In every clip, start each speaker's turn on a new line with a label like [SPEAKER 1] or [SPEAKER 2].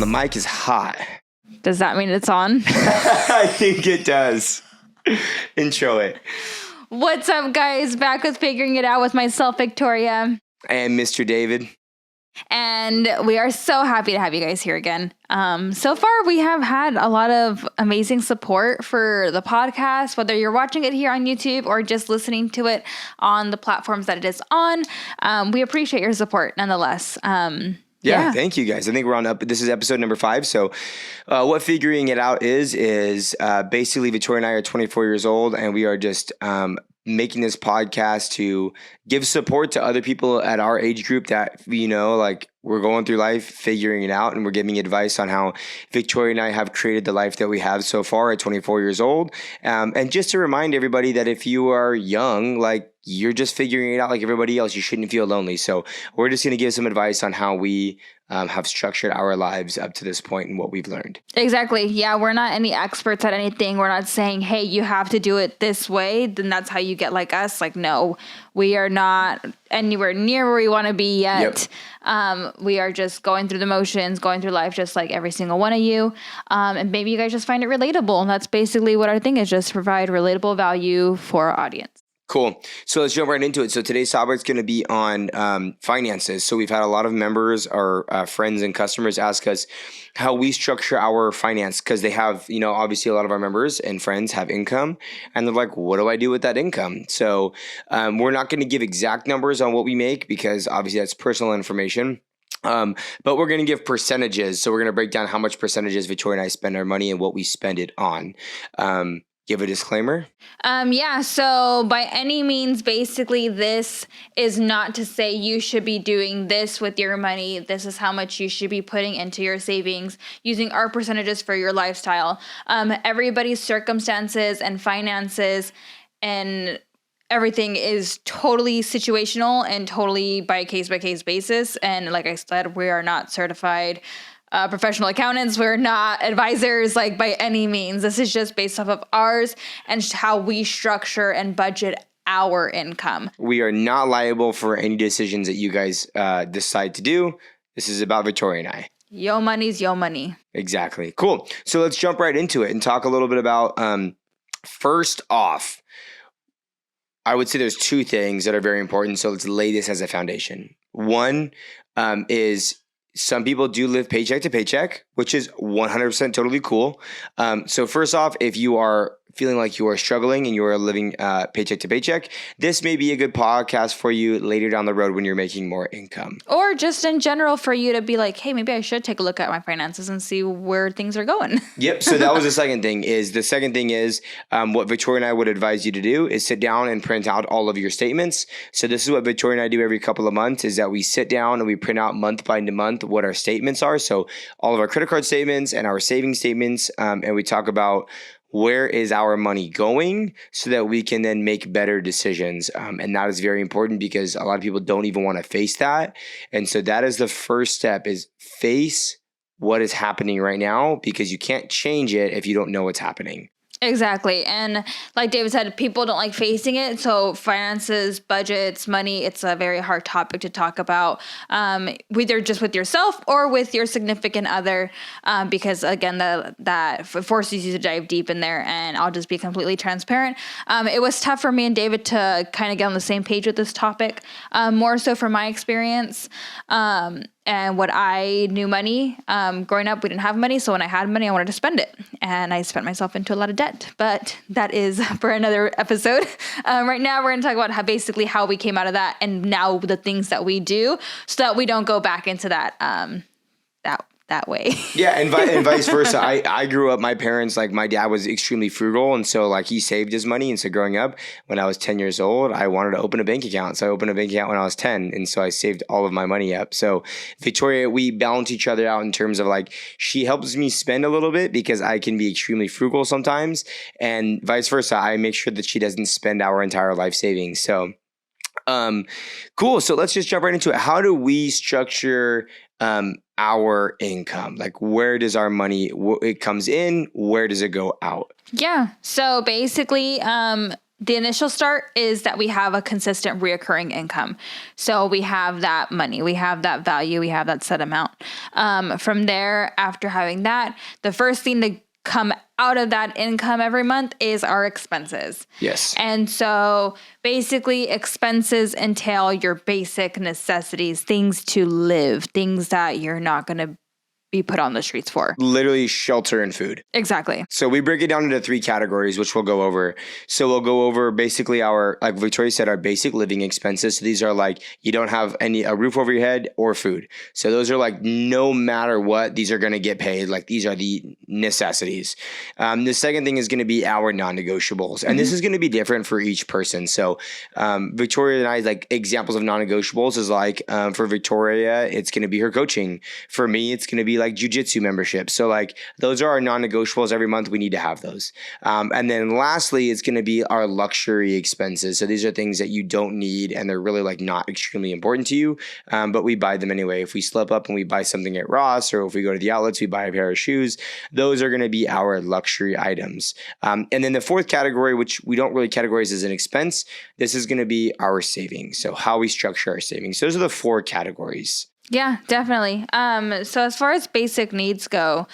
[SPEAKER 1] mic is hot.
[SPEAKER 2] Does that mean it's on?
[SPEAKER 1] I think it does. Intro it.
[SPEAKER 2] What's up, guys? Back with Figuring It Out with myself, Victoria.
[SPEAKER 1] And Mr. David.
[SPEAKER 2] And we are so happy to have you guys here again. So far, we have had a lot of amazing support for the podcast, whether you're watching it here on YouTube or just listening to it on the platforms that it is on. We appreciate your support nonetheless.
[SPEAKER 1] Yeah, thank you guys. I think we're on up. This is episode number 5. So what Figuring It Out is basically Victoria and I are 24 years old and we are just making this podcast to give support to other people at our age group that, like we're going through life, figuring it out, and we're giving advice on how Victoria and I have created the life that we have so far at 24 years old. And just to remind everybody that if you are young, like you're just figuring it out like everybody else, you shouldn't feel lonely. So we're just going to give some advice on how we have structured our lives up to this point and what we've learned.
[SPEAKER 2] Exactly. Yeah, we're not any experts at anything. We're not saying, hey, you have to do it this way, then that's how you get like us. Like, no, we are not anywhere near where we want to be yet. Yep. We are just going through the motions, going through life just like every single one of you. And maybe you guys just find it relatable. And that's basically what our thing is, just provide relatable value for our audience.
[SPEAKER 1] Cool. So let's jump right into it. So today's topic is going to be on finances. So we've had a lot of members or friends and customers ask us how we structure our finance because they have, obviously a lot of our members and friends have income and they're like, what do I do with that income? So we're not going to give exact numbers on what we make because obviously that's personal information. But we're going to give percentages. So we're going to break down how much percentages Victoria and I spend our money and what we spend it on. Give a disclaimer?
[SPEAKER 2] So by any means, basically, this is not to say you should be doing this with your money. This is how much you should be putting into your savings using our percentages for your lifestyle. Everybody's circumstances and finances and everything is totally situational and totally by case basis. And like I said, we are not certified professional accountants. We're not advisors, like by any means. This is just based off of ours and how we structure and budget our income.
[SPEAKER 1] We are not liable for any decisions that you guys decide to do. This is about Victoria and I.
[SPEAKER 2] Yo money's yo money.
[SPEAKER 1] Exactly. Cool. So let's jump right into it and talk a little bit about, first off, I would say there's 2 things that are very important. So let's lay this as a foundation. One is some people do live paycheck to paycheck, which is 100% totally cool. So first off, if you are feeling like you are struggling and you are living paycheck to paycheck, this may be a good podcast for you later down the road when you're making more income.
[SPEAKER 2] Or just in general for you to be like, hey, maybe I should take a look at my finances and see where things are going.
[SPEAKER 1] Yep. So that was the second thing. The second thing is what Victoria and I would advise you to do is sit down and print out all of your statements. So this is what Victoria and I do every couple of months is that we sit down and we print out month by month what our statements are. So all of our credit card statements and our savings statements, and we talk about where is our money going so that we can then make better decisions. And that is very important because a lot of people don't even want to face that. And so that is the first step is face what is happening right now because you can't change it if you don't know what's happening.
[SPEAKER 2] Exactly. And like David said, people don't like facing it. So finances, budgets, money, it's a very hard topic to talk about, either just with yourself or with your significant other, because again, that forces you to dive deep in there. And I'll just be completely transparent. It was tough for me and David to kind of get on the same page with this topic, more so from my experience. And what I knew money, growing up, we didn't have money. So when I had money, I wanted to spend it. And I spent myself into a lot of debt. But that is for another episode. Right now, we're going to talk about how we came out of that and now the things that we do so that we don't go back into that that way.
[SPEAKER 1] Yeah, and vice versa. I grew up, my parents, like my dad was extremely frugal, and so like he saved his money. And so growing up, when I was 10 years old, I wanted to open a bank account. So I opened a bank account when I was 10, and so I saved all of my money up. So Victoria, we balance each other out in terms of like she helps me spend a little bit because I can be extremely frugal sometimes, and vice versa. I make sure that she doesn't spend our entire life savings. So cool. So let's just jump right into it. How do we structure our income? Like, where does our money, it comes in, where does it go out?
[SPEAKER 2] Yeah. So basically, the initial start is that we have a consistent reoccurring income. So we have that money, we have that value, we have that set amount. From there, after having that, the first thing to come out of that income every month is our expenses.
[SPEAKER 1] Yes.
[SPEAKER 2] And so basically expenses entail your basic necessities, things to live, things that you're not going to be put on the streets for.
[SPEAKER 1] Literally shelter and food.
[SPEAKER 2] Exactly.
[SPEAKER 1] So we break it down into 3 categories, which we'll go over. So we'll go over basically our, like Victoria said, our basic living expenses. So these are like, you don't have a roof over your head or food. So those are like, no matter what, these are going to get paid. Like these are the necessities. The second thing is going to be our non-negotiables. And this is going to be different for each person. So Victoria and I, like examples of non-negotiables is like, for Victoria, it's going to be her coaching. For me, it's going to be like jujitsu membership. So like those are our non-negotiables. Every month we need to have those. And then lastly, it's going to be our luxury expenses. So these are things that you don't need and they're really like not extremely important to you, but we buy them anyway. If we slip up and we buy something at Ross, or if we go to the outlets, we buy a pair of shoes, those are going to be our luxury items. And then the fourth category, which we don't really categorize as an expense, this is going to be our savings. So how we structure our savings. Those are the 4 categories.
[SPEAKER 2] Yeah, definitely. So as far as basic needs go,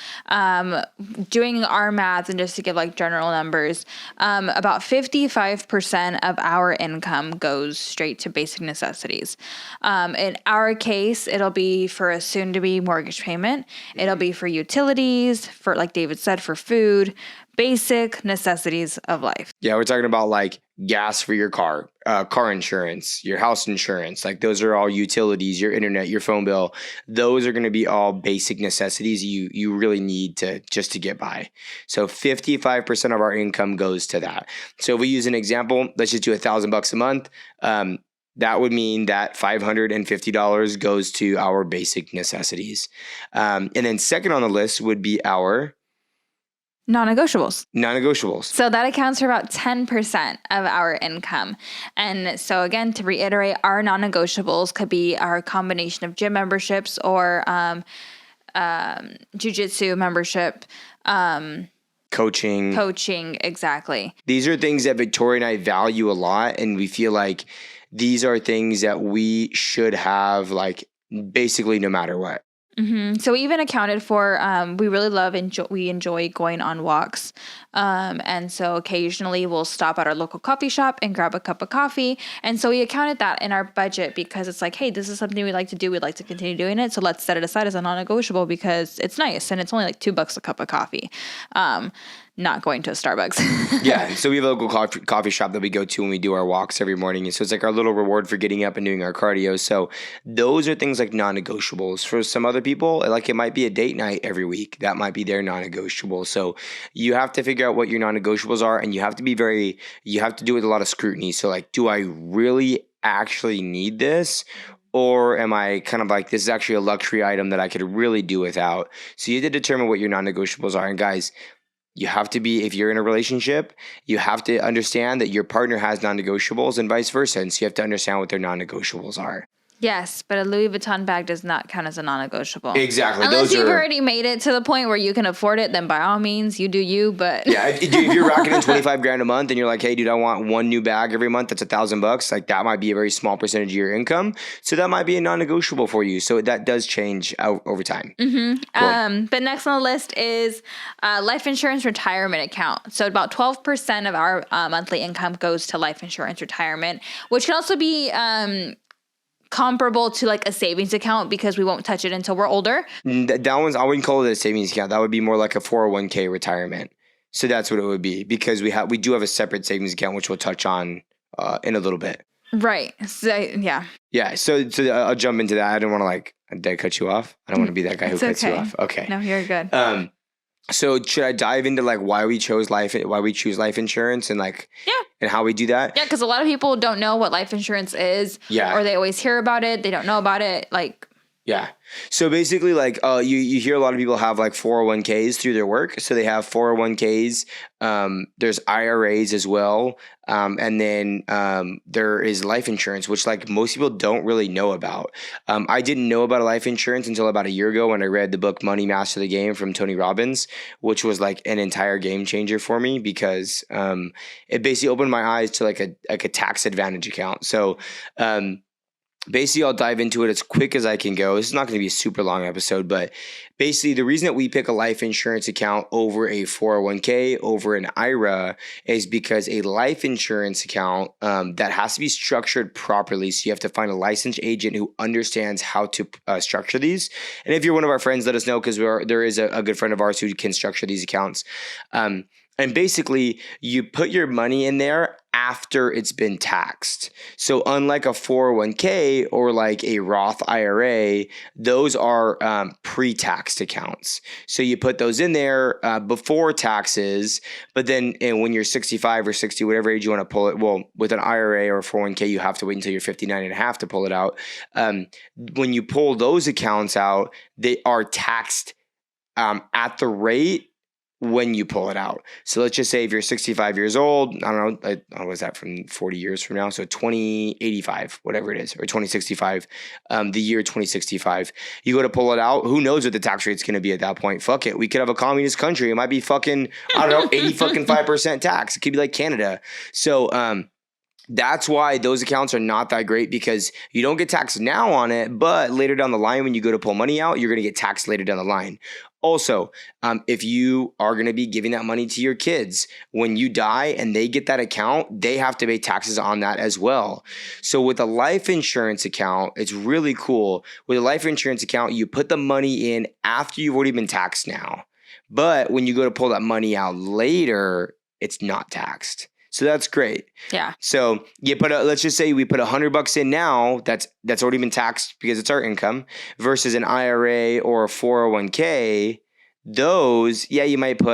[SPEAKER 2] doing our math and just to give like general numbers, about 55% of our income goes straight to basic necessities. In our case, it'll be for a soon-to-be mortgage payment. It'll be for utilities, for, like David said, for food, basic necessities of life.
[SPEAKER 1] Yeah, we're talking about like gas for your car, car insurance, your house insurance. Like those are all utilities, your internet, your phone bill. Those are going to be all basic necessities you really need to just to get by. So 55% of our income goes to that. So if we use an example, let's just do $1,000 a month. That would mean that $550 goes to our basic necessities. And then second on the list would be our
[SPEAKER 2] non-negotiables. So that accounts for about 10% of our income. And so again, to reiterate, our non-negotiables could be our combination of gym memberships or jujitsu membership, coaching, exactly.
[SPEAKER 1] These are things that Victoria and I value a lot, and we feel like these are things that we should have, like basically no matter what.
[SPEAKER 2] Mm-hmm. So we even accounted for, we really we enjoy going on walks. And so occasionally we'll stop at our local coffee shop and grab a cup of coffee. And so we accounted that in our budget because it's like, hey, this is something we like to do. We'd like to continue doing it. So let's set it aside as a non-negotiable because it's nice. And it's only like $2 a cup of coffee. Not going to a Starbucks.
[SPEAKER 1] Yeah. So we have a local coffee shop that we go to when we do our walks every morning. And so it's like our little reward for getting up and doing our cardio. So those are things like non-negotiables. For some other people, like it might be a date night every week. That might be their non-negotiable. So you have to figure out what your non-negotiables are, and you have to be you have to do it with a lot of scrutiny. So like, do I really actually need this? Or am I kind of like, this is actually a luxury item that I could really do without? So you have to determine what your non-negotiables are. And guys, you have to be, if you're in a relationship, you have to understand that your partner has non-negotiables and vice versa. And so you have to understand what their non-negotiables are.
[SPEAKER 2] Yes, but a Louis Vuitton bag does not count as a non-negotiable.
[SPEAKER 1] Exactly.
[SPEAKER 2] Unless you've already made it to the point where you can afford it, then by all means, you do you, but...
[SPEAKER 1] Yeah, if you're rocking in $25,000 a month and you're like, hey, dude, I want one new bag every month, that's $1,000, like that might be a very small percentage of your income. So that might be a non-negotiable for you. So that does change over time.
[SPEAKER 2] Mm-hmm. Cool. But next on the list is life insurance retirement account. So about 12% of our monthly income goes to life insurance retirement, which can also be... comparable to like a savings account because we won't touch it until we're older.
[SPEAKER 1] That one's, I wouldn't call it a savings account. That would be more like a 401k retirement. So that's what it would be because we do have a separate savings account, which we'll touch on in a little bit.
[SPEAKER 2] Right. So, yeah.
[SPEAKER 1] Yeah. So I'll jump into that. I don't want to did I cut you off? I don't want to be that guy who cuts you off. Okay.
[SPEAKER 2] No, you're good.
[SPEAKER 1] So should I dive into like why we choose life insurance and like and how we do that?
[SPEAKER 2] Yeah, because a lot of people don't know what life insurance is.
[SPEAKER 1] Yeah.
[SPEAKER 2] Or they always hear about it. They don't know about it. Like
[SPEAKER 1] Yeah. So basically, like, you hear a lot of people have like 401ks through their work. So they have 401ks. There's IRAs as well. And then there is life insurance, which like most people don't really know about. I didn't know about a life insurance until about a year ago when I read the book Money Master the Game from Tony Robbins, which was like an entire game changer for me because it basically opened my eyes to like a tax advantage account. So basically, I'll dive into it as quick as I can go. This is not going to be a super long episode, but basically, the reason that we pick a life insurance account over a 401k, over an IRA, is because a life insurance account that has to be structured properly. So you have to find a licensed agent who understands how to structure these. And if you're one of our friends, let us know because there is a good friend of ours who can structure these accounts. And basically, you put your money in there after it's been taxed. So unlike a 401k or like a Roth IRA, those are pre-taxed accounts. So you put those in there before taxes, but then when you're 65 or 60, whatever age you want to pull it, well, with an IRA or 401k, you have to wait until you're 59 and a half to pull it out. When you pull those accounts out, they are taxed at the rate when you pull it out. So let's just say if you're 65 years old, I don't know, what was that from 40 years from now? So 2085, whatever it is, or 2065, the year 2065, you go to pull it out. Who knows what the tax rate's going to be at that point? Fuck it. We could have a communist country. It might be fucking, I don't know, 85% tax. It could be like Canada. So, that's why those accounts are not that great because you don't get taxed now on it, but later down the line, when you go to pull money out, you're going to get taxed later down the line. Also, if you are going to be giving that money to your kids, when you die and they get that account, they have to pay taxes on that as well. So with a life insurance account, it's really cool. With a life insurance account, you put the money in after you've already been taxed now. But when you go to pull that money out later, it's not taxed. So that's great.
[SPEAKER 2] Yeah.
[SPEAKER 1] So you put let's just say we put $100 in now. That's already been taxed because it's our income versus an IRA or a 401k. Those, yeah, you might be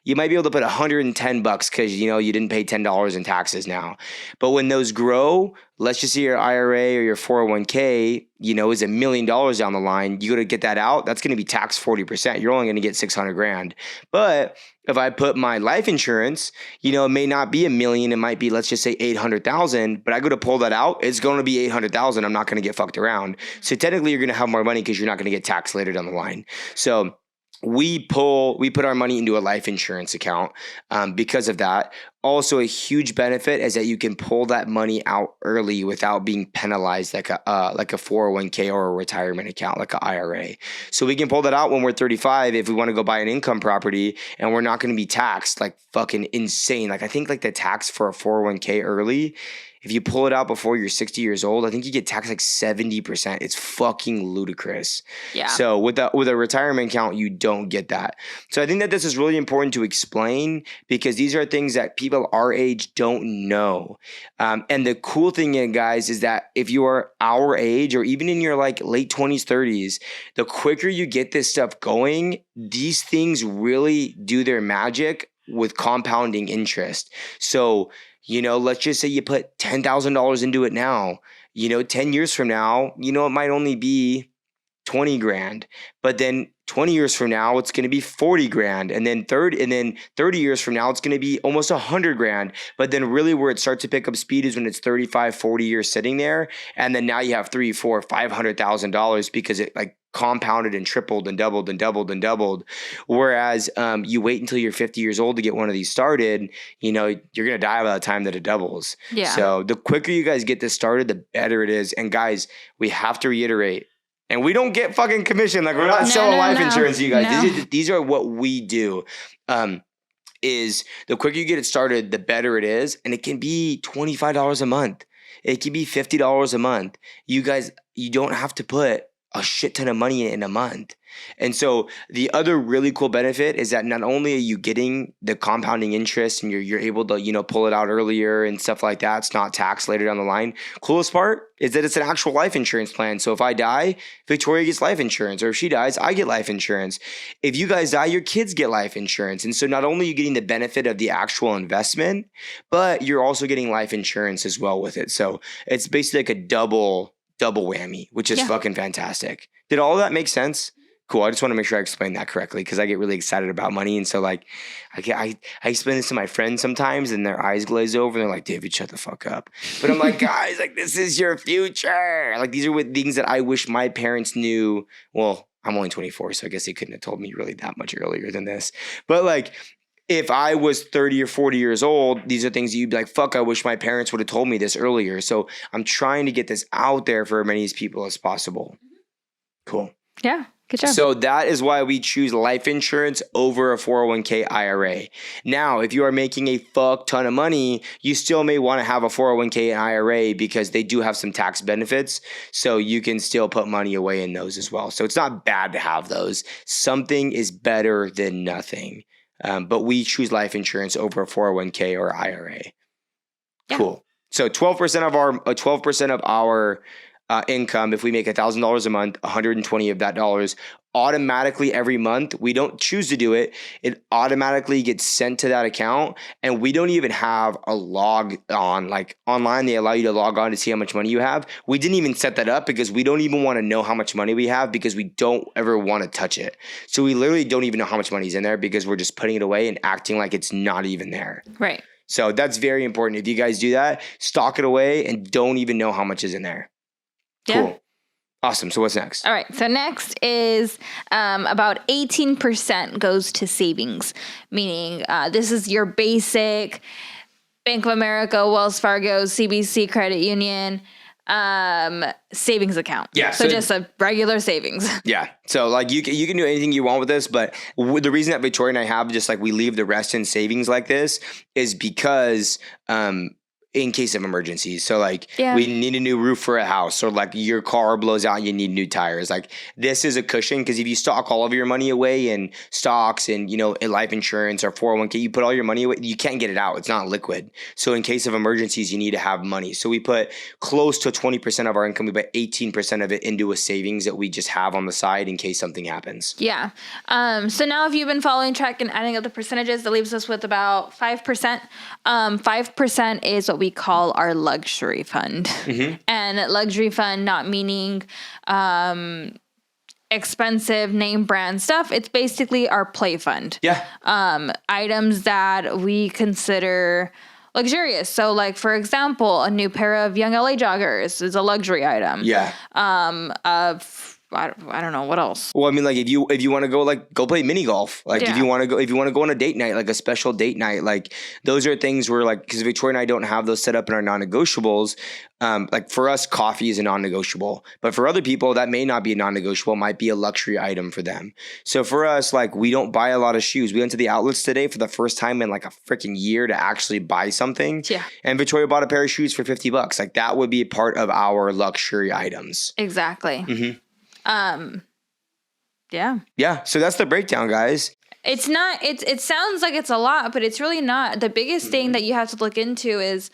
[SPEAKER 1] able to put $110 because you didn't pay $10 in taxes now. But when those grow, let's just say your IRA or your 401k, is $1 million down the line. You go to get that out, that's going to be taxed 40%. You're only going to get $600,000. But if I put my life insurance, it may not be $1 million. It might be, let's just say 800,000. But I go to pull that out, it's going to be 800,000. I'm not going to get fucked around. So technically, you're going to have more money because you're not going to get taxed later down the line. So we put our money into a life insurance account because of that. Also, a huge benefit is that you can pull that money out early without being penalized like a 401k or a retirement account like an IRA. So we can pull that out when we're 35 if we want to go buy an income property, and we're not going to be taxed like fucking insane. Like I think like the tax for a 401k early, if you pull it out before you're 60 years old, I think you get taxed like 70%. It's fucking ludicrous.
[SPEAKER 2] Yeah.
[SPEAKER 1] So with a retirement account, you don't get that. So I think that this is really important to explain because these are things that people our age don't know. And the cool thing, guys, is that if you are our age or even in your like late 20s, 30s, the quicker you get this stuff going, these things really do their magic with compounding interest. So let's just say you put $10,000 into it now, 10 years from now, it might only be 20 grand, but then 20 years from now, it's going to be 40 grand. And then 30 years from now, it's going to be almost 100 grand. But then really where it starts to pick up speed is when it's 35, 40 years sitting there. And then now you have $300,000, $400,000, $500,000 because it like compounded and tripled and doubled and doubled and doubled. Whereas you wait until you're 50 years old to get one of these started, you're going to die by the time that it doubles.
[SPEAKER 2] Yeah.
[SPEAKER 1] So the quicker you guys get this started, the better it is. And guys, we have to reiterate, and we don't get fucking commission. Like we're not selling life insurance to you guys.
[SPEAKER 2] No.
[SPEAKER 1] These are what we do. Is the quicker you get it started, the better it is. And it can be $25 a month. It can be $50 a month. You guys, you don't have to put a shit ton of money in a month. And so the other really cool benefit is that not only are you getting the compounding interest and you're able to, pull it out earlier and stuff like that. It's not taxed later down the line. Coolest part is that it's an actual life insurance plan. So if I die, Victoria gets life insurance, or if she dies, I get life insurance. If you guys die, your kids get life insurance. And so not only are you getting the benefit of the actual investment, but you're also getting life insurance as well with it. So it's basically like a double double whammy, which is fucking fantastic. Did all of that make sense? Cool. I just want to make sure I explained that correctly because I get really excited about money. And so like I explain this to my friends sometimes and their eyes glaze over and they're like, David, shut the fuck up. But I'm like, guys, like this is your future. Like these are things that I wish my parents knew. Well, I'm only 24, so I guess they couldn't have told me really that much earlier than this. But like if I was 30 or 40 years old, these are things that you'd be like, fuck, I wish my parents would have told me this earlier. So I'm trying to get this out there for as many people as possible. Cool.
[SPEAKER 2] Yeah. Good job.
[SPEAKER 1] So that is why we choose life insurance over a 401k IRA. Now, if you are making a fuck ton of money, you still may want to have a 401k and IRA because they do have some tax benefits. So you can still put money away in those as well. So it's not bad to have those. Something is better than nothing. But we choose life insurance over a 401k or IRA. Yeah. Cool. So 12% of our income, if we make $1,000 a month, 120 of that dollars automatically every month. We don't choose to do it. It automatically gets sent to that account, and we don't even have a log on. Like online, they allow you to log on to see how much money you have. We didn't even set that up because we don't even want to know how much money we have because we don't ever want to touch it. So we literally don't even know how much money's in there because we're just putting it away and acting like it's not even there.
[SPEAKER 2] Right.
[SPEAKER 1] So that's very important. If you guys do that, stock it away and don't even know how much is in there. Cool. Yeah. Awesome. So what's next?
[SPEAKER 2] All right. So next is about 18% goes to savings, meaning this is your basic Bank of America, Wells Fargo, CBC Credit Union savings account.
[SPEAKER 1] Yeah.
[SPEAKER 2] So just a regular savings.
[SPEAKER 1] Yeah. So like you can do anything you want with this, but the reason that Victoria and I have just like we leave the rest in savings like this is because in case of emergencies. So like we need a new roof for a house, or like your car blows out and you need new tires. Like this is a cushion because if you stock all of your money away in stocks and, you know, in life insurance or 401k, you put all your money away, you can't get it out. It's not liquid. So in case of emergencies, you need to have money. So we put close to 20% of our income. We put 18% of it into a savings that we just have on the side in case something happens.
[SPEAKER 2] Yeah. So now if you've been following track and adding up the percentages, that leaves us with about 5%. 5% is what we call our luxury fund. Mm-hmm. And luxury fund not meaning expensive name brand stuff. It's basically our play fund.
[SPEAKER 1] Yeah.
[SPEAKER 2] Items that we consider luxurious. So like, for example, a new pair of Young LA joggers is a luxury item.
[SPEAKER 1] Yeah.
[SPEAKER 2] I don't know what else.
[SPEAKER 1] Well, I mean, like if you want to go play mini golf, like if you want to go on a date night, like a special date night, like those are things where like, because Victoria and I don't have those set up in our non-negotiables. Like for us, coffee is a non-negotiable, but for other people that may not be a non-negotiable, might be a luxury item for them. So for us, like we don't buy a lot of shoes. We went to the outlets today for the first time in like a freaking year to actually buy something.
[SPEAKER 2] Yeah. And
[SPEAKER 1] Victoria bought a pair of shoes for $50. Like that would be a part of our luxury items.
[SPEAKER 2] Exactly.
[SPEAKER 1] Mm-hmm.
[SPEAKER 2] Yeah.
[SPEAKER 1] So that's the breakdown, guys.
[SPEAKER 2] It's not, it sounds like it's a lot, but it's really not. The biggest thing that you have to look into is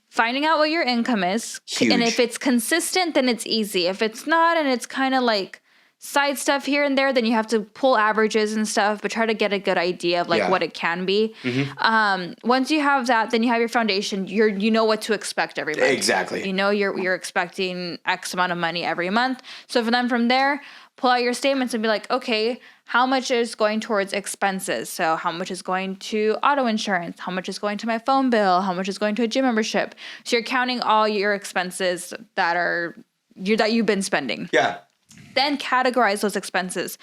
[SPEAKER 2] finding out what your income is.
[SPEAKER 1] Huge.
[SPEAKER 2] And if it's consistent, then it's easy. If it's not, and it's kind of like side stuff here and there, then you have to pull averages and stuff, but try to get a good idea of like what it can be. Mm-hmm. Once you have that, then you have your foundation. You know what to expect every month.
[SPEAKER 1] Exactly.
[SPEAKER 2] You know you're expecting X amount of money every month. So then from there, pull out your statements and be like, okay, how much is going towards expenses? So how much is going to auto insurance? How much is going to my phone bill? How much is going to a gym membership? So you're counting all your expenses that you've been spending.
[SPEAKER 1] Yeah.
[SPEAKER 2] Then categorize those expenses.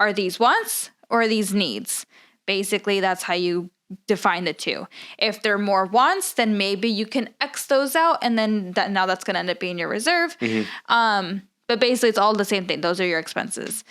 [SPEAKER 2] Are these wants or are these needs? Basically, that's how you define the two. If they're more wants, then maybe you can X those out, and then that's going to end up being your reserve. Mm-hmm. But basically, it's all the same thing. Those are your expenses.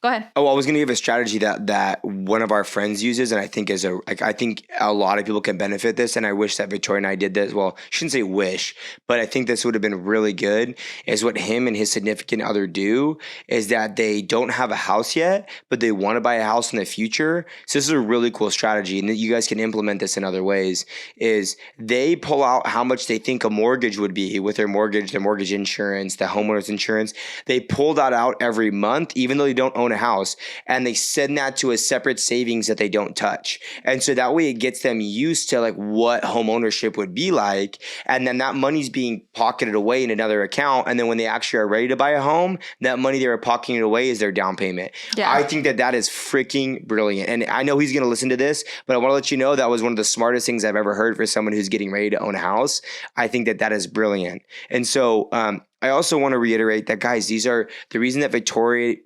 [SPEAKER 2] Go ahead.
[SPEAKER 1] Oh, I was going to give a strategy that one of our friends uses, and I think I think a lot of people can benefit this, and I wish that Victoria and I did this. Well, I shouldn't say wish, but I think this would have been really good. Is what him and his significant other do is that they don't have a house yet, but they want to buy a house in the future. So this is a really cool strategy, and you guys can implement this in other ways. Is they pull out how much they think a mortgage would be with their mortgage insurance, the homeowner's insurance. They pull that out every month, even though they don't own own a house, and they send that to a separate savings that they don't touch. And so that way it gets them used to like what home ownership would be like. And then that money's being pocketed away in another account. And then when they actually are ready to buy a home, that money they were pocketing away is their down payment.
[SPEAKER 2] Yeah.
[SPEAKER 1] I think that is freaking brilliant. And I know he's going to listen to this, but I want to let you know that was one of the smartest things I've ever heard for someone who's getting ready to own a house. I think that is brilliant. And so, I also want to reiterate that, guys, these are the reason that Victoria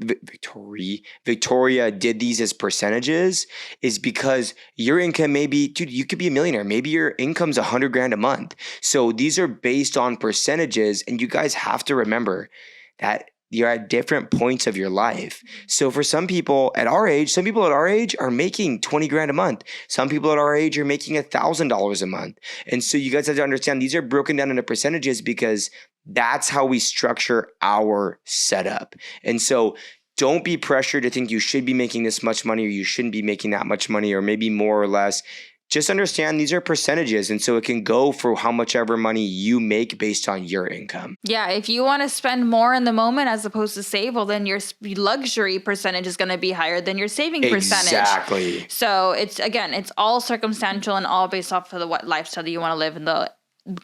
[SPEAKER 1] did these as percentages is because your income may be, dude, you could be a millionaire. Maybe your income's $100,000 a month. So these are based on percentages, and you guys have to remember that you're at different points of your life. So for some people at our age are making $20,000 a month. Some people at our age are making $1,000 a month. And so you guys have to understand these are broken down into percentages because that's how we structure our setup. And so don't be pressured to think you should be making this much money or you shouldn't be making that much money or maybe more or less. Just understand these are percentages. And so it can go for how much ever money you make based on your income.
[SPEAKER 2] Yeah. If you want to spend more in the moment as opposed to save, well, then your luxury percentage is going to be higher than your saving percentage.
[SPEAKER 1] Exactly.
[SPEAKER 2] So it's all circumstantial and all based off of what lifestyle that you want to live and the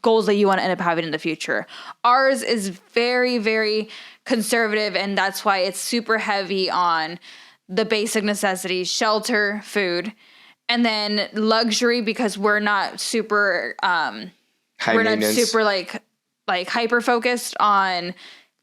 [SPEAKER 2] goals that you want to end up having in the future. Ours is very, very conservative, and that's why it's super heavy on the basic necessities, shelter, food, and then luxury because we're not super
[SPEAKER 1] High maintenance.
[SPEAKER 2] not super like hyper focused on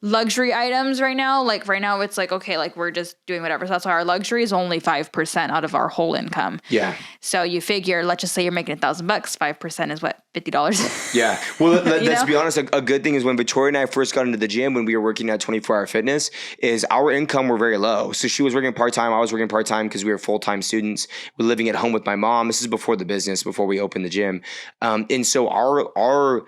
[SPEAKER 2] luxury items right now. Like right now it's like, okay, like we're just doing whatever. So that's why our luxury is only 5% out of our whole income.
[SPEAKER 1] Yeah.
[SPEAKER 2] So you figure, let's just say you're making $1,000, 5% is what, $50?
[SPEAKER 1] Yeah. Well, let's be honest. A good thing is when Victoria and I first got into the gym, when we were working at 24-Hour Fitness, is our income were very low. So she was working part-time. I was working part-time because we were full-time students. We're living at home with my mom. This is before the business, before we opened the gym. And so our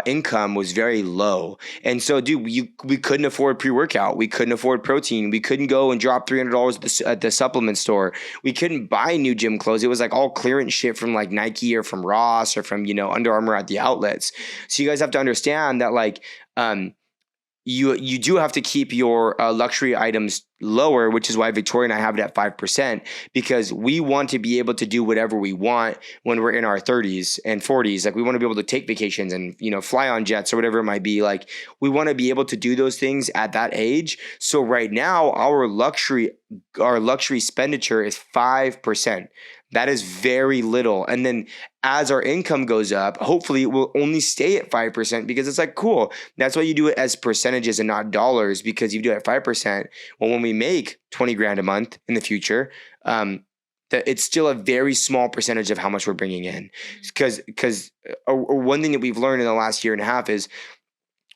[SPEAKER 1] income was very low. And so, dude, we couldn't afford pre-workout. We couldn't afford protein. We couldn't go and drop $300 at the supplement store. We couldn't buy new gym clothes. It was like all clearance shit from like Nike or from Ross or from, Under Armour at the outlets. So you guys have to understand that like, you do have to keep your luxury items lower, which is why Victoria and I have it at 5%, because we want to be able to do whatever we want when we're in our 30s and 40s. Like we want to be able to take vacations and, fly on jets or whatever it might be. Like we want to be able to do those things at that age. So right now our luxury expenditure is 5%. That is very little. And then as our income goes up, hopefully it will only stay at 5% because it's like, cool. That's why you do it as percentages and not dollars, because you do it at 5%. Well, when we make $20,000 a month in the future, it's still a very small percentage of how much we're bringing in. Because one thing that we've learned in the last year and a half is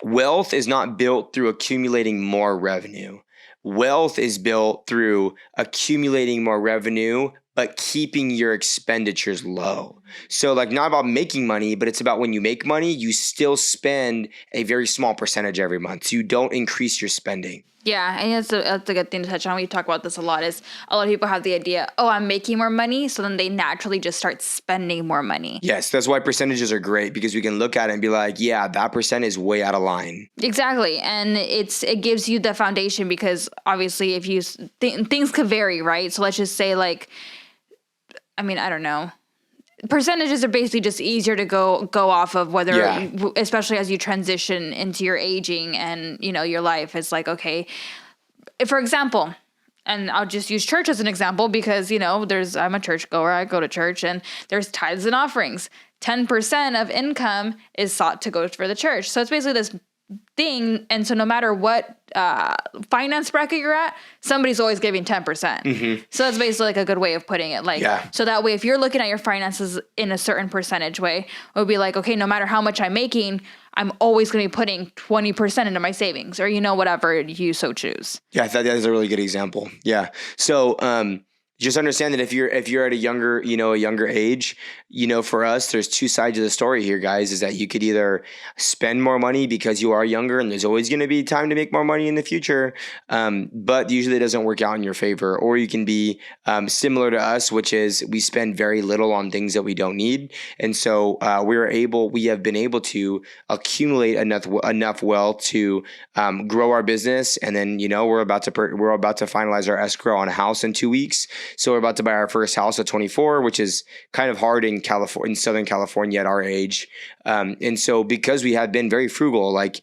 [SPEAKER 1] wealth is not built through accumulating more revenue. Wealth is built through accumulating more revenue, but keeping your expenditures low. So like not about making money, but it's about when you make money, you still spend a very small percentage every month. So you don't increase your spending.
[SPEAKER 2] Yeah, and that's a good thing to touch on. We talk about this a lot is a lot of people have the idea, oh, I'm making more money. So then they naturally just start spending more money.
[SPEAKER 1] Yes, that's why percentages are great, because we can look at it and be like, yeah, that percent is way out of line.
[SPEAKER 2] Exactly. And it gives you the foundation, because obviously if you things could vary, right? So let's just say like, I don't know. Percentages are basically just easier to go off of, whether, especially as you transition into your aging and, your life. It's like, okay, for example, and I'll just use church as an example because, I'm a church goer. I go to church and there's tithes and offerings. 10% of income is sought to go for the church. So it's basically this thing. And so no matter what finance bracket you're at, somebody's always giving 10%. Mm-hmm. So that's basically like a good way of putting it. So that way, if you're looking at your finances in a certain percentage way, it would be like, okay, no matter how much I'm making, I'm always going to be putting 20% into my savings, or, whatever you so choose.
[SPEAKER 1] Yeah, I thought that is a really good example. Yeah. So, just understand that if you're at a younger age, for us, there's two sides of the story here, guys, is that you could either spend more money because you are younger and there's always going to be time to make more money in the future. But usually it doesn't work out in your favor, or you can be similar to us, which is we spend very little on things that we don't need. And so we have been able to accumulate enough wealth to grow our business. And then, we're about to finalize our escrow on a house in 2 weeks. So we're about to buy our first house at 24, which is kind of hard in Southern California at our age. And so because we have been very frugal, like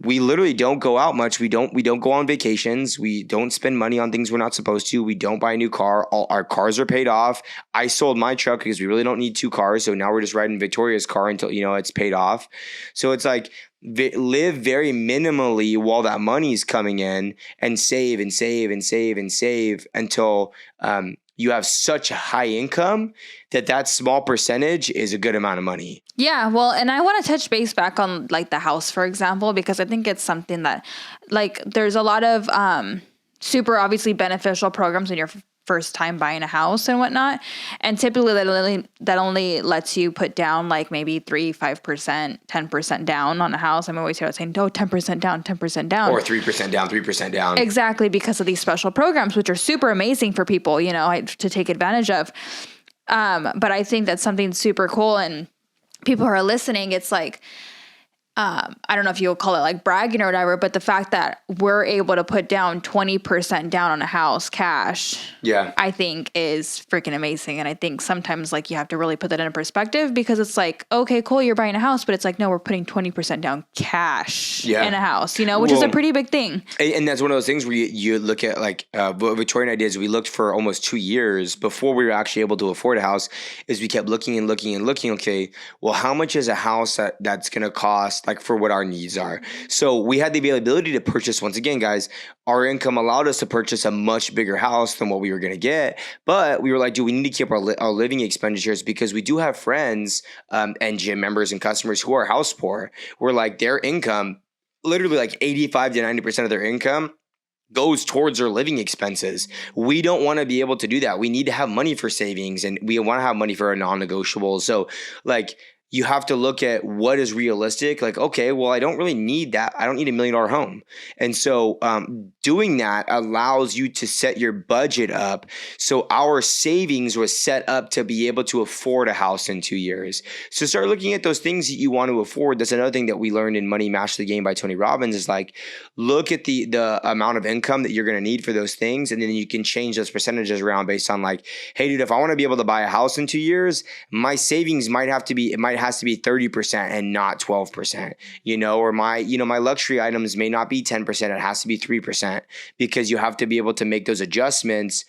[SPEAKER 1] we literally don't go out much. We don't go on vacations. We don't spend money on things we're not supposed to. We don't buy a new car. All our cars are paid off. I sold my truck because we really don't need two cars. So now we're just riding Victoria's car until, it's paid off. So it's like live very minimally while that money's coming in, and save and save and save and save until you have such a high income that small percentage is a good amount of money.
[SPEAKER 2] Yeah, well, and I want to touch base back on like the house, for example, because I think it's something that like there's a lot of super obviously beneficial programs when you're first time buying a house and whatnot. And typically that only lets you put down like maybe 3%, 5%, 10% down on a house. I'm always here saying, 10% down, 10% down.
[SPEAKER 1] Or 3% down, 3% down.
[SPEAKER 2] Exactly, because of these special programs, which are super amazing for people, to take advantage of. But I think that's something super cool, and people who are listening, it's like, I don't know if you'll call it like bragging or whatever, but the fact that we're able to put down 20% down on a house cash, I think is freaking amazing. And I think sometimes like you have to really put that in perspective, because it's like, okay, cool, you're buying a house, but it's like, no, we're putting 20% down cash in a house, which is a pretty big thing. And
[SPEAKER 1] that's one of those things where you look at like what Victoria and I did is we looked for almost 2 years before we were actually able to afford a house. Is we kept looking and looking and looking. Okay, well, how much is a house that's going to cost, like for what our needs are? So we had the availability to purchase. Once again, guys, our income allowed us to purchase a much bigger house than what we were going to get. But we were like, do we need to keep our living expenditures? Because we do have friends and gym members and customers who are house poor. We're like, their income, literally like 85 to 90% of their income goes towards their living expenses. We don't want to be able to do that. We need to have money for savings, and we want to have money for a non-negotiable. So like, you have to look at what is realistic. Like, okay, well, I don't really need that. I don't need $1 million home. And so doing that allows you to set your budget up. So our savings was set up to be able to afford a house in 2 years. So start looking at those things that you want to afford. That's another thing that we learned in Money Master the Game by Tony Robbins, is like, look at the amount of income that you're going to need for those things. And then you can change those percentages around based on like, hey, dude, if I want to be able to buy a house in 2 years, my savings has to be 30% and not 12%, or my luxury items may not be 10%. It has to be 3%, because you have to be able to make those adjustments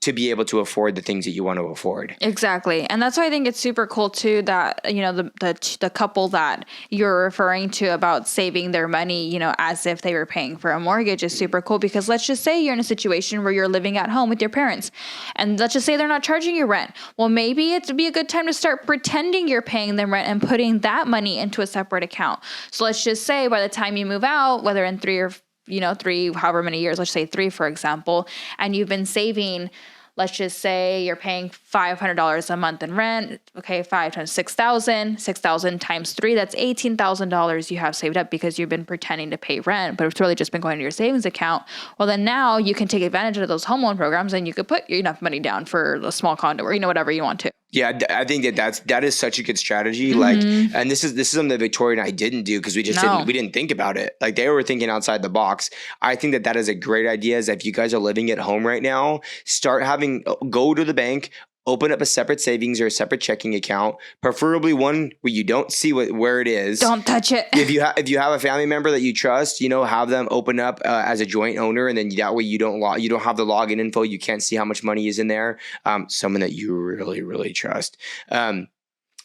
[SPEAKER 1] to be able to afford the things that you want to afford.
[SPEAKER 2] Exactly. And that's why I think it's super cool too that, the couple that you're referring to about saving their money, as if they were paying for a mortgage is super cool, because let's just say you're in a situation where you're living at home with your parents, and let's just say they're not charging you rent. Well, maybe it'd be a good time to start pretending you're paying them rent and putting that money into a separate account. So let's just say by the time you move out, whether in 3 or, 3, however many years, let's say 3, for example, and you've been saving, let's just say you're paying $500 a month in rent. Okay, 5 times 6,000, 6,000 times 3, that's $18,000 you have saved up because you've been pretending to pay rent, but it's really just been going to your savings account. Well, then now you can take advantage of those home loan programs, and you could put enough money down for a small condo or, whatever you want to.
[SPEAKER 1] Yeah, I think that is such a good strategy. Mm-hmm. Like, and this is something that Victoria and I didn't do because we didn't think about it. Like, they were thinking outside the box. I think that is a great idea. Is if you guys are living at home right now, go to the bank, open up a separate savings or a separate checking account, preferably one where you don't see where it is.
[SPEAKER 2] Don't touch it.
[SPEAKER 1] If you have a family member that you trust, have them open up as a joint owner, and then that way you don't have the login info. You can't see how much money is in there. Someone that you really, really trust.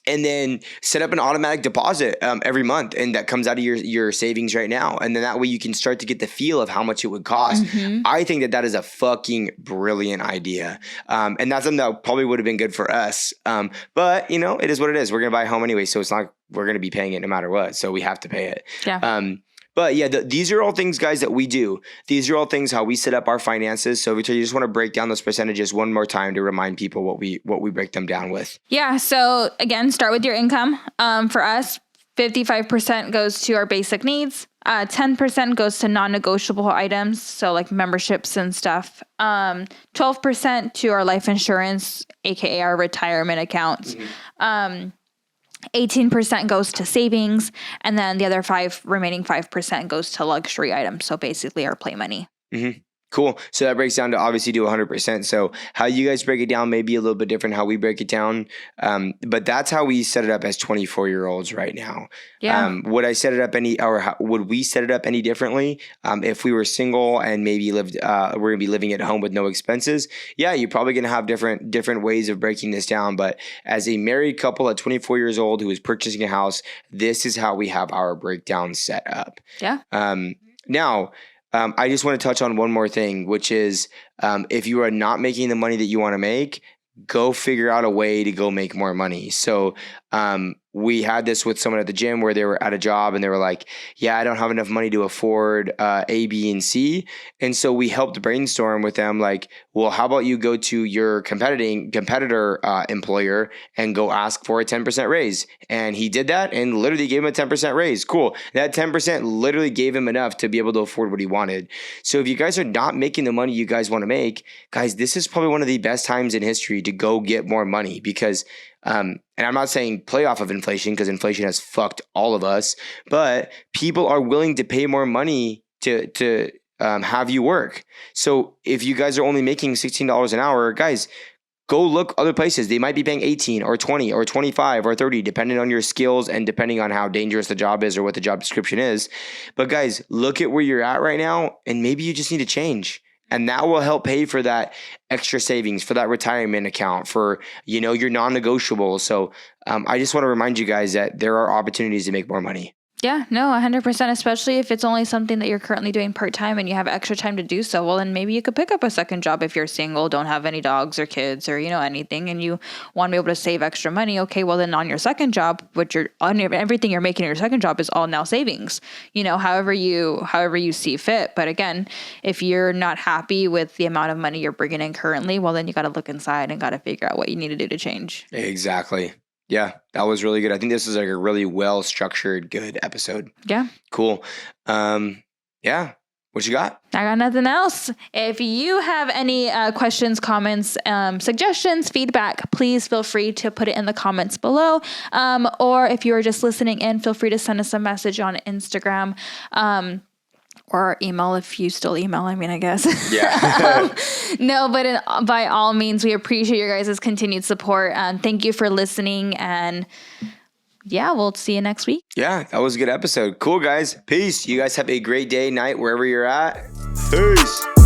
[SPEAKER 1] And then set up an automatic deposit every month, and that comes out of your savings right now. And then that way you can start to get the feel of how much it would cost. Mm-hmm. I think that is a fucking brilliant idea. And that's something that probably would have been good for us. But, it is what it is. We're going to buy a home anyway, so it's not we're going to be paying it no matter what. So we have to pay it.
[SPEAKER 2] Yeah.
[SPEAKER 1] But yeah, these are all things, guys, that we do. These are all things how we set up our finances. So Victoria, you just want to break down those percentages one more time to remind people what we break them down with.
[SPEAKER 2] Yeah. So again, start with your income. For us, 55% goes to our basic needs. 10% goes to non-negotiable items, so like memberships and stuff. 12% to our life insurance, aka our retirement accounts. 18% goes to savings, and then the other remaining 5% goes to luxury items. So basically our play money.
[SPEAKER 1] Mm-hmm. Cool. So that breaks down to obviously do 100%. So how you guys break it down may be a little bit different how we break it down. But that's how we set it up as 24-year-olds right now.
[SPEAKER 2] Yeah.
[SPEAKER 1] Would I set it up would we set it up any differently? If we were single and maybe we're going to be living at home with no expenses. Yeah, you're probably going to have different ways of breaking this down. But as a married couple at 24 years old who is purchasing a house, this is how we have our breakdown set up.
[SPEAKER 2] Yeah.
[SPEAKER 1] Now, I just want to touch on one more thing, which is if you are not making the money that you want to make, go figure out a way to go make more money. So we had this with someone at the gym where they were at a job and they were like, yeah, I don't have enough money to afford A, B, and C. And so we helped brainstorm with them like, well, how about you go to your competitor employer and go ask for a 10% raise? And he did that and literally gave him a 10% raise. Cool. That 10% literally gave him enough to be able to afford what he wanted. So if you guys are not making the money you guys want to make, guys, this is probably one of the best times in history to go get more money because and I'm not saying play off of inflation because inflation has fucked all of us, but people are willing to pay more money to have you work. So if you guys are only making $16 an hour, guys, go look other places. They might be paying 18 or 20 or 25 or 30, depending on your skills and depending on how dangerous the job is or what the job description is. But guys, look at where you're at right now, and maybe you just need to change. And that will help pay for that extra savings, for that retirement account, for, your non-negotiables. So I just want to remind you guys that there are opportunities to make more money.
[SPEAKER 2] Yeah, no, 100%, especially if it's only something that you're currently doing part-time and you have extra time to do so. Well, then maybe you could pick up a second job if you're single, don't have any dogs or kids or, anything, and you want to be able to save extra money. Okay, well then on your second job, everything you're making in your second job is all now savings, however you see fit. But again, if you're not happy with the amount of money you're bringing in currently, well, then you got to look inside and got to figure out what you need to do to change.
[SPEAKER 1] Exactly. Yeah, that was really good. I think this is like a really well-structured, good episode.
[SPEAKER 2] Yeah.
[SPEAKER 1] Cool. Yeah. What you got?
[SPEAKER 2] I got nothing else. If you have any questions, comments, suggestions, feedback, please feel free to put it in the comments below. Or if you are just listening in, feel free to send us a message on Instagram. Or email if you still email, I guess.
[SPEAKER 1] Yeah.
[SPEAKER 2] No, but by all means, we appreciate your guys' continued support. Thank you for listening. And yeah, we'll see you next week.
[SPEAKER 1] Yeah, that was a good episode. Cool, guys. Peace. You guys have a great day, night, wherever you're at. Peace.